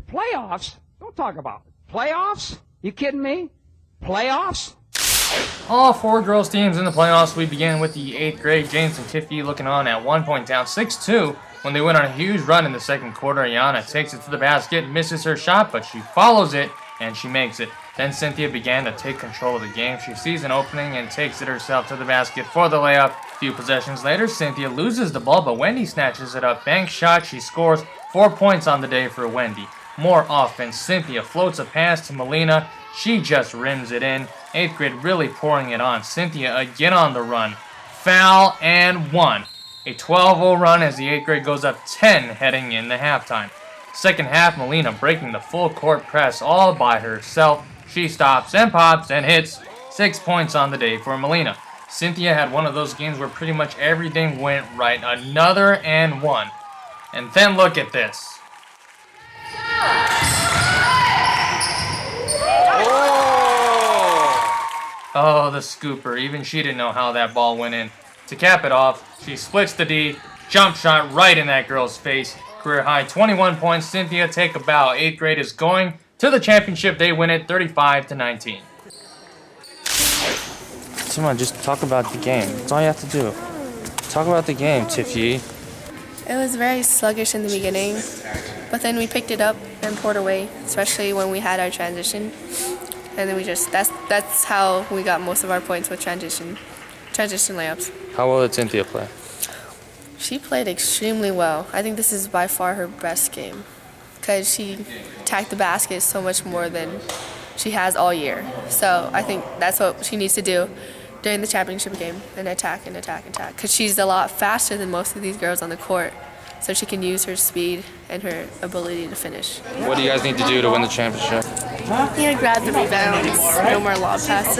Playoffs? Don't talk about it. Playoffs? You kidding me? Playoffs? All 4 girls teams in the playoffs. We begin with the 8th grade. James and Tiffy looking on at 1 point down 6-2 when they went on a huge run in the second quarter. Ayana takes it to the basket, misses her shot, but she follows it and she makes it. Then Cynthia began to take control of the game. She sees an opening and takes it herself to the basket for the layup. A few possessions later, Cynthia loses the ball, but Wendy snatches it up. Bank shot, she scores 4 points on the day for Wendy. More offense. Cynthia floats a pass to Melina. She just rims it in. 8th grade really pouring it on. Cynthia again on the run. Foul and 1. A 12-0 run as the 8th grade goes up 10 heading into halftime. Second half, Melina breaking the full court press all by herself. She stops and pops and hits 6 points on the day for Melina. Cynthia had one of those games where pretty much everything went right. Another and 1. And then look at this. Oh, the scooper. Even she didn't know how that ball went in. To cap it off, she splits the D. Jump shot right in that girl's face. Career high 21 points. Cynthia take a bow. 8th grade is going to the championship. They win it 35-19. Come on, just talk about the game. That's all you have to do. Talk about the game, Tiffy. It was very sluggish in the beginning, but then we picked it up and poured away, especially when we had our transition. And then we just, that's how we got most of our points with transition layups. How well did Cynthia play? She played extremely well. I think this is by far her best game because she attacked the basket so much more than she has all year. So I think that's what she needs to do during the championship game, and attack and attack and attack, because she's a lot faster than most of these girls on the court, so she can use her speed and her ability to finish. What do you guys need to do to win the championship? You know, grab the rebounds, no more lob passes,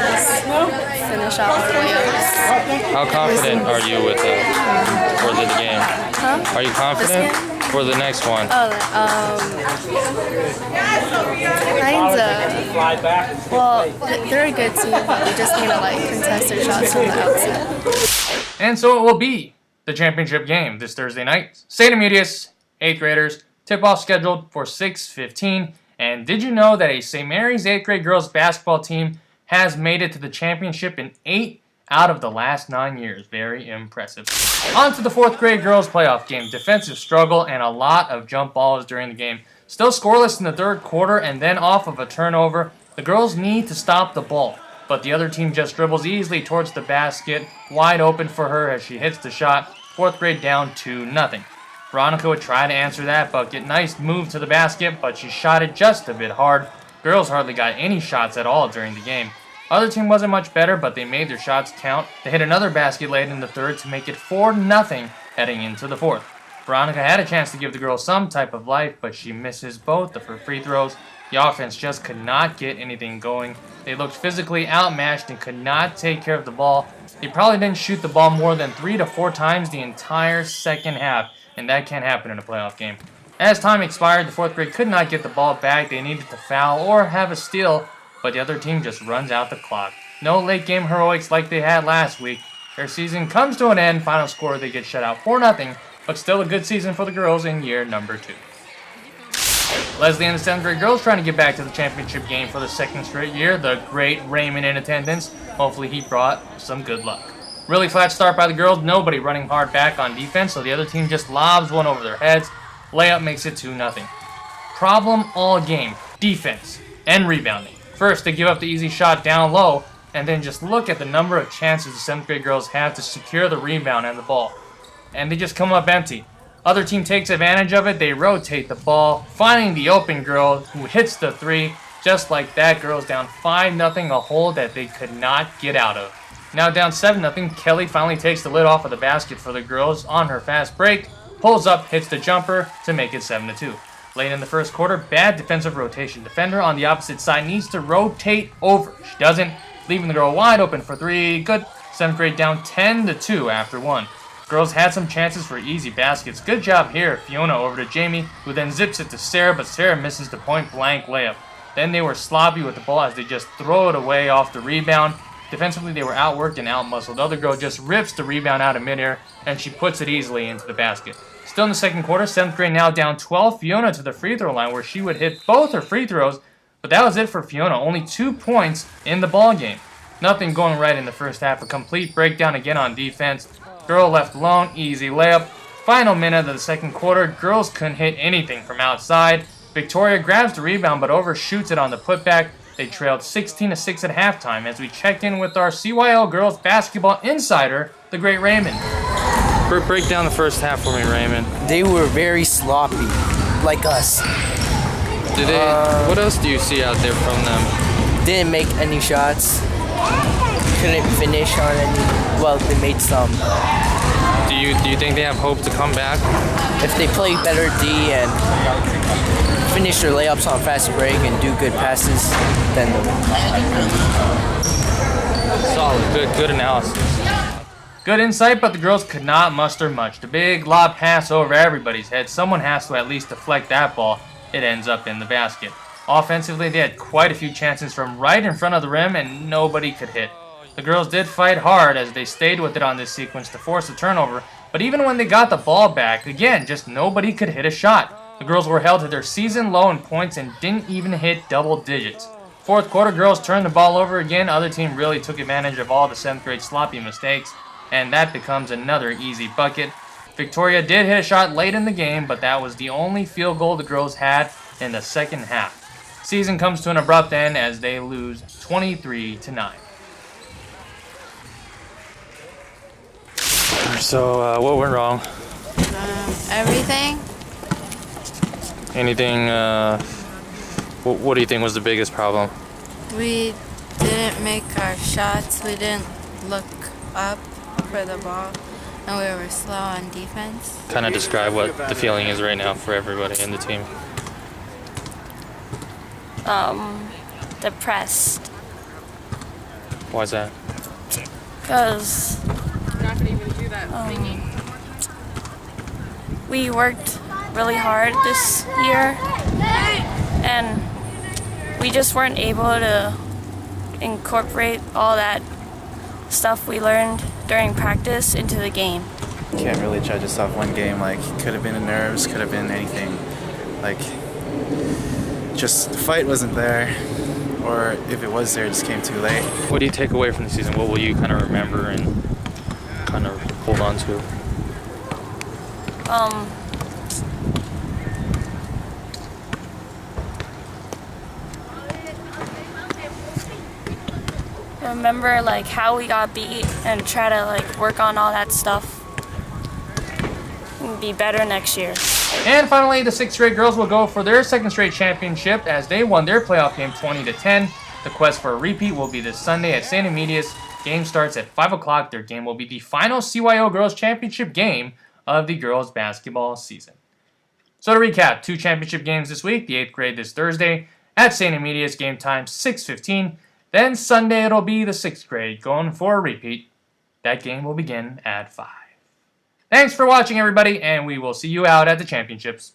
finish off with layups. How confident are you with for the game? Huh? Are you confident for the next one? Kinda. Well, they're a good team, but we just need to contest their shots from the outset. And so it will be the championship game this Thursday night. St. Emilius, 8th graders, tip-off scheduled for 6:15. And did you know that a St. Mary's 8th grade girls basketball team has made it to the championship in 8 out of the last 9 years? Very impressive. On to the 4th grade girls playoff game. Defensive struggle and a lot of jump balls during the game. Still scoreless in the 3rd quarter, and then off of a turnover, the girls need to stop the ball. But the other team just dribbles easily towards the basket, wide open for her as she hits the shot. 4th grade down 2-0. Veronica would try to answer that bucket. Nice move to the basket, but she shot it just a bit hard. Girls hardly got any shots at all during the game. Other team wasn't much better, but they made their shots count. They hit another basket late in the 3rd to make it 4-0 heading into the 4th. Veronica had a chance to give the girls some type of life, but she misses both of her free throws. The offense just could not get anything going. They looked physically outmatched and could not take care of the ball. They probably didn't shoot the ball more than 3 to 4 times the entire second half, and that can't happen in a playoff game. As time expired, the 4th grade could not get the ball back. They needed to foul or have a steal, but the other team just runs out the clock. No late game heroics like they had last week. Their season comes to an end. Final score, they get shut out 4-0, but still a good season for the girls in year number 2. Leslie and the 7th grade girls trying to get back to the championship game for the 2nd straight year. The great Raymond in attendance. Hopefully he brought some good luck. Really flat start by the girls. Nobody running hard back on defense, so the other team just lobs one over their heads. Layup makes it 2-0. Problem all game. Defense and rebounding. First, they give up the easy shot down low, and then just look at the number of chances the 7th grade girls have to secure the rebound and the ball. And they just come up empty. Other team takes advantage of it. They rotate the ball, finding the open girl who hits the 3. Just like that, girls down 5-0, a hole that they could not get out of. Now down 7-0, Kelly finally takes the lid off of the basket for the girls on her fast break, pulls up, hits the jumper to make it 7-2. Late in the 1st quarter, bad defensive rotation. Defender on the opposite side needs to rotate over. She doesn't, leaving the girl wide open for 3. Good. 7th grade down 10-2 after 1. Girls had some chances for easy baskets. Good job here. Fiona over to Jamie, who then zips it to Sarah, but Sarah misses the point-blank layup. Then they were sloppy with the ball as they just throw it away off the rebound. Defensively, they were outworked and outmuscled. The other girl just rips the rebound out of midair, and she puts it easily into the basket. Still in the second quarter, 7th grade now down 12. Fiona to the free throw line where she would hit both her free throws, but that was it for Fiona. Only 2 points in the ball game. Nothing going right in the first half. A complete breakdown again on defense. Girl left alone, easy layup. Final minute of the second quarter, girls couldn't hit anything from outside. Victoria grabs the rebound but overshoots it on the putback. They trailed 16-6 at halftime as we checked in with our CYO girls basketball insider, the great Raymond. Break down the first half for me, Raymond. They were very sloppy, like us. Did they? What else do you see out there from them? Didn't make any shots. Couldn't finish on any. Well, they made some. Do you think they have hope to come back? If they play better D and finish their layups on fast break and do good passes, then Solid, good analysis. Good insight, but the girls could not muster much. The big lob pass over everybody's head. Someone has to at least deflect that ball. It ends up in the basket. Offensively, they had quite a few chances from right in front of the rim, and nobody could hit. The girls did fight hard as they stayed with it on this sequence to force a turnover, but even when they got the ball back, again, just nobody could hit a shot. The girls were held to their season low in points and didn't even hit double digits. Fourth quarter, girls turned the ball over again. Other team really took advantage of all the 7th grade sloppy mistakes, and that becomes another easy bucket. Victoria did hit a shot late in the game, but that was the only field goal the girls had in the second half. Season comes to an abrupt end as they lose 23-9. So, what went wrong? Everything. Anything, what do you think was the biggest problem? We didn't make our shots. We didn't look up for the ball, and we were slow on defense. Kind of describe what the feeling is right now for everybody in the team. Depressed. Why's that? Because we worked really hard this year and we just weren't able to incorporate all that stuff we learned during practice into the game. Can't really judge us off one game. Like, could have been the nerves, could have been anything. Like, just the fight wasn't there, or if it was there, it just came too late. What do you take away from the season? What will you kind of remember and kind of hold on to? Remember like how we got beat and try to like work on all that stuff and be better next year. And finally, the 6th grade girls will go for their 2nd straight championship as they won their playoff game 20-10. The quest for a repeat will be this Sunday at St. Emilius. Game starts at 5 o'clock. Their game will be the final CYO Girls Championship game of the girls basketball season. So to recap, 2 championship games this week. The 8th grade this Thursday at St. Emilius, game time 6:15. Then Sunday it'll be the 6th grade going for a repeat. That game will begin at 5. Thanks for watching, everybody, and we will see you out at the championships.